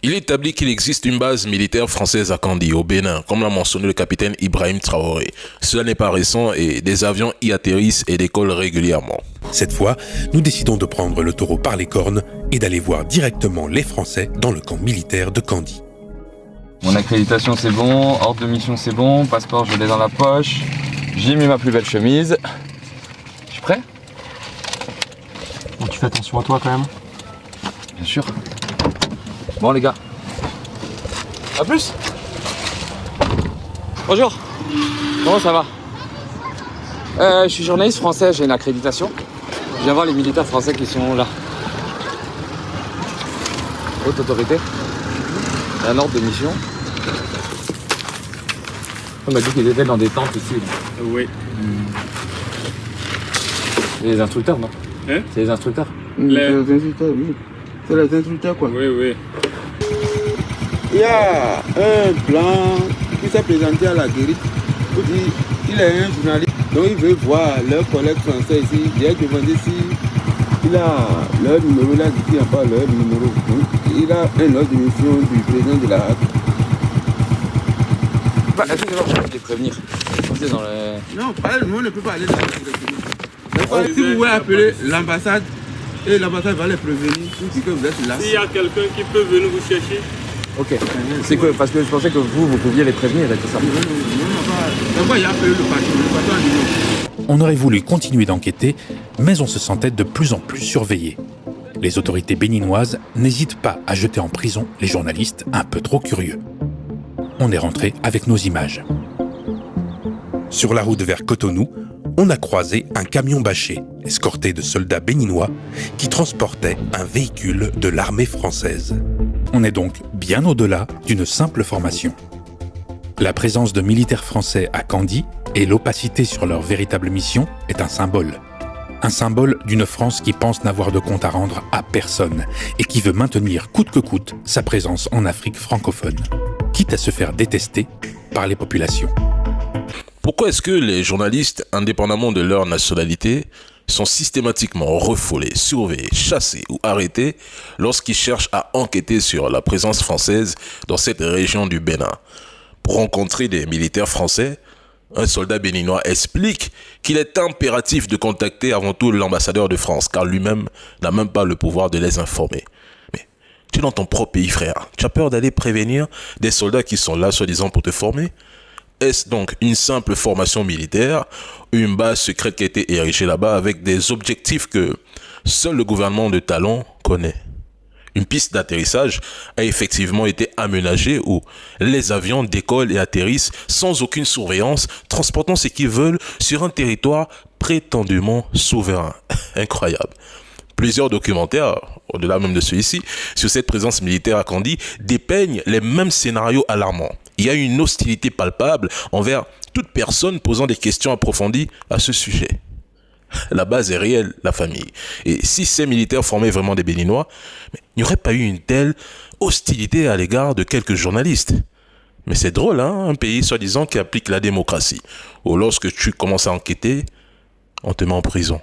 Il établit qu'il existe une base militaire française à Kandji, au Bénin, comme l'a mentionné le capitaine Ibrahim Traoré. Cela n'est pas récent et des avions y atterrissent et décollent régulièrement. Cette fois, nous décidons de prendre le taureau par les cornes et d'aller voir directement les Français dans le camp militaire de Kandji. Mon accréditation c'est bon, ordre de mission c'est bon, passeport je l'ai dans la poche, j'ai mis ma plus belle chemise. Je suis prêt? Bon, tu fais attention à toi quand même. Bien sûr. Bon les gars, à plus. Bonjour, comment ça va? Je suis journaliste français, j'ai une accréditation. Je viens voir les militaires français qui sont là. Haute autorité. Un ordre de mission. On m'a dit qu'ils étaient dans des tentes ici. Oui. C'est les instructeurs, non? Hein? C'est les instructeurs. Les instructeurs, oui. C'est les instructeurs, quoi. Oui, oui. Il y a un blanc qui s'est présenté à la guérite. Il est un journaliste, donc il veut voir leurs collègues français ici. Il a demandé si il a leur numéro, là, il n'a pas leur numéro. Donc, il a un ordre de mission du président de la HAC. Est-ce que je vais les prévenir? C'est dans le... Non, on ne peut pas aller là. Si vous voulez appeler l'ambassade, et l'ambassade va les prévenir, si que vous êtes là. S'il y a quelqu'un qui peut venir vous chercher. Ok. C'est quoi? Parce que je pensais que vous pouviez les prévenir et tout ça. Non, d'abord, il y a appelé le patron a dit non. On aurait voulu continuer d'enquêter, mais on se sentait de plus en plus surveillés. Les autorités béninoises n'hésitent pas à jeter en prison les journalistes un peu trop curieux. On est rentré avec nos images. Sur la route vers Cotonou, on a croisé un camion bâché, escorté de soldats béninois, qui transportait un véhicule de l'armée française. On est donc bien au-delà d'une simple formation. La présence de militaires français à Kandji et l'opacité sur leur véritable mission est un symbole. Un symbole d'une France qui pense n'avoir de compte à rendre à personne et qui veut maintenir coûte que coûte sa présence en Afrique francophone, quitte à se faire détester par les populations. Pourquoi est-ce que les journalistes, indépendamment de leur nationalité, sont systématiquement refoulés, surveillés, chassés ou arrêtés lorsqu'ils cherchent à enquêter sur la présence française dans cette région du Bénin? Pour rencontrer des militaires français, un soldat béninois explique qu'il est impératif de contacter avant tout l'ambassadeur de France, car lui-même n'a même pas le pouvoir de les informer. Mais tu es dans ton propre pays, frère. Tu as peur d'aller prévenir des soldats qui sont là, soi-disant, pour te former? Est-ce donc une simple formation militaire, une base secrète qui a été érigée là-bas avec des objectifs que seul le gouvernement de Talon connaît? Une piste d'atterrissage a effectivement été aménagée où les avions décollent et atterrissent sans aucune surveillance, transportant ce qu'ils veulent sur un territoire prétendument souverain. Incroyable. Plusieurs documentaires, au-delà même de celui-ci, sur cette présence militaire à Kandji, dépeignent les mêmes scénarios alarmants. Il y a une hostilité palpable envers toute personne posant des questions approfondies à ce sujet. La base est réelle, la famille. Et si ces militaires formaient vraiment des Béninois, il n'y aurait pas eu une telle hostilité à l'égard de quelques journalistes. Mais c'est drôle, hein, un pays soi-disant qui applique la démocratie, où lorsque tu commences à enquêter, on te met en prison.